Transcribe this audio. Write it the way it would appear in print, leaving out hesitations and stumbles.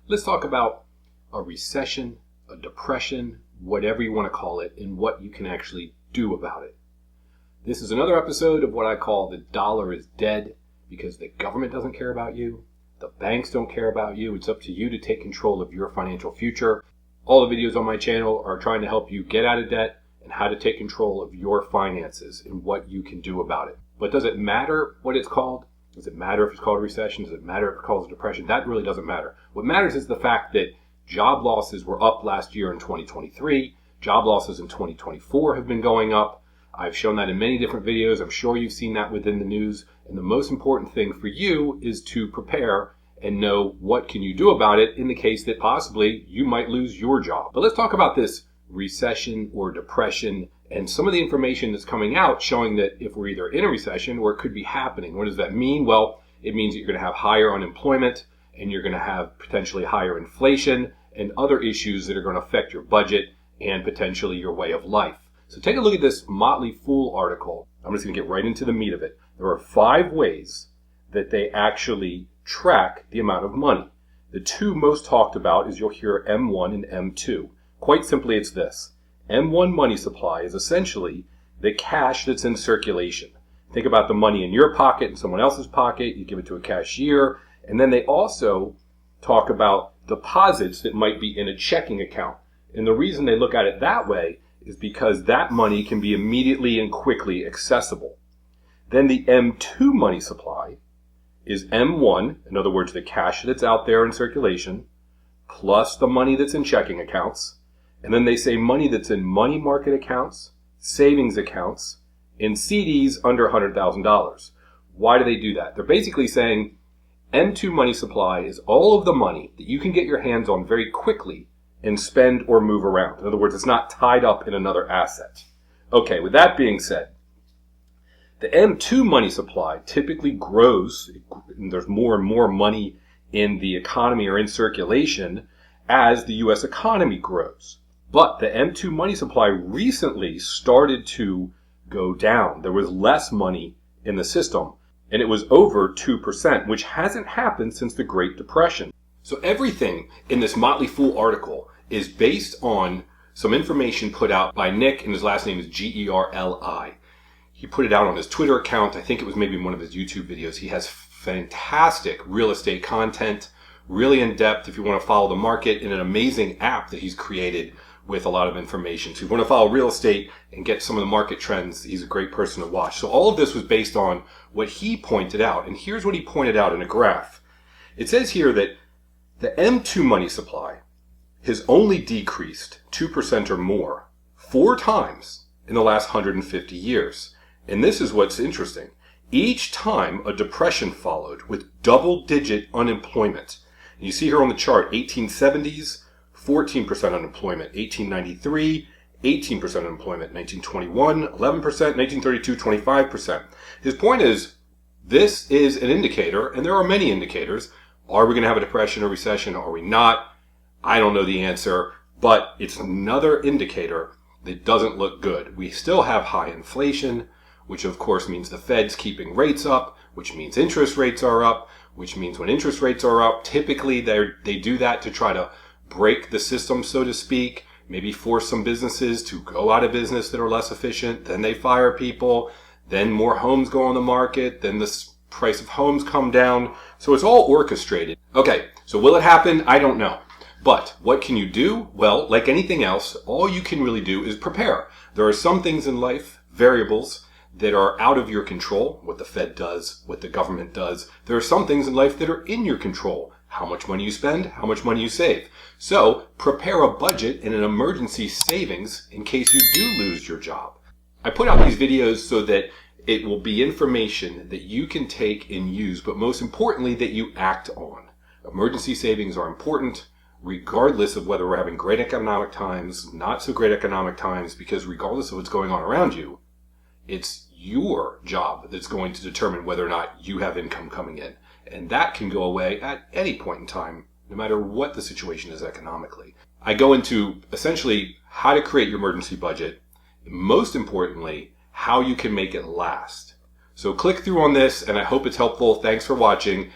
Let's talk about a recession, a depression, whatever you want to call it, and what you can actually do about it. This is another episode of what I call The Dollar is Dead, because the government doesn't care about you, the banks don't care about you. It's up to you to take control of your financial future. All the videos on my channel are trying to help you get out of debt and how to take control of your finances and what you can do about it. But does it matter what it's called? Does it matter if it's called a recession? Does it matter if it's called a depression? That really doesn't matter. What matters is the fact that job losses were up last year in 2023. Job losses in 2024 have been going up. I've shown that in many different videos. I'm sure you've seen that within the news. And the most important thing for you is to prepare and know what can you do about it in the case that possibly you might lose your job. But let's talk about this recession or depression and some of the information that's coming out showing that if we're either in a recession or it could be happening. What does that mean? Well, it means that you're going to have higher unemployment and you're going to have potentially higher inflation and other issues that are going to affect your budget and potentially your way of life. So take a look at this Motley Fool article. I'm just going to get right into the meat of it. There are 5 ways that they actually track the amount of money. The 2 most talked about is you'll hear M1 and M2. Quite simply, it's this. M1 money supply is essentially the cash that's in circulation. Think about the money in your pocket and someone else's pocket. You give it to a cashier. And then they also talk about deposits that might be in a checking account. And the reason they look at it that way is because that money can be immediately and quickly accessible. Then the M2 money supply is M1, in other words, the cash that's out there in circulation, plus the money that's in checking accounts. And then they say money that's in money market accounts, savings accounts, and CDs under $100,000. Why do they do that? They're basically saying M2 money supply is all of the money that you can get your hands on very quickly and spend or move around. In other words, it's not tied up in another asset. Okay, with that being said, the M2 money supply typically grows, and there's more and more money in the economy or in circulation as the U.S. economy grows. But the M2 money supply recently started to go down. There was less money in the system, and it was over 2%, which hasn't happened since the Great Depression. So everything in this Motley Fool article is based on some information put out by Nick, and his last name is Gerli. He put it out on his Twitter account. I think it was maybe one of his YouTube videos. He has fantastic real estate content, really in depth if you want to follow the market, and an amazing app that he's created with a lot of information. So if you want to follow real estate and get some of the market trends, he's a great person to watch. So all of this was based on what he pointed out. And here's what he pointed out in a graph. It says here that the M2 money supply has only decreased 2% or more 4 times in the last 150 years. And this is what's interesting. Each time a depression followed with double-digit unemployment. And you see here on the chart, 1870s, 14% unemployment, 1893, 18% unemployment, 1921, 11%, 1932, 25%. His point is, this is an indicator, and there are many indicators. Are we going to have a depression or recession? Are we not? I don't know the answer, but it's another indicator that doesn't look good. We still have high inflation, which of course means the Fed's keeping rates up, which means interest rates are up, which means when interest rates are up, typically they do that to try to break the system, so to speak, maybe force some businesses to go out of business that are less efficient. Then they fire people. Then more homes go on the market. Then the price of homes come down. So it's all orchestrated. Okay, so will it happen? I don't know. But what can you do? Well, like anything else, all you can really do is prepare. There are some things in life, variables, that are out of your control, what the Fed does, what the government does. There are some things in life that are in your control. How much money you spend, how much money you save. So prepare a budget and an emergency savings in case you do lose your job. I put out these videos so that it will be information that you can take and use, but most importantly that you act on. Emergency savings are important regardless of whether we're having great economic times, not so great economic times, because regardless of what's going on around you, it's your job that's going to determine whether or not you have income coming in. And that can go away at any point in time, no matter what the situation is economically. I go into essentially how to create your emergency budget, and most importantly, how you can make it last. So click through on this, and I hope it's helpful. Thanks for watching.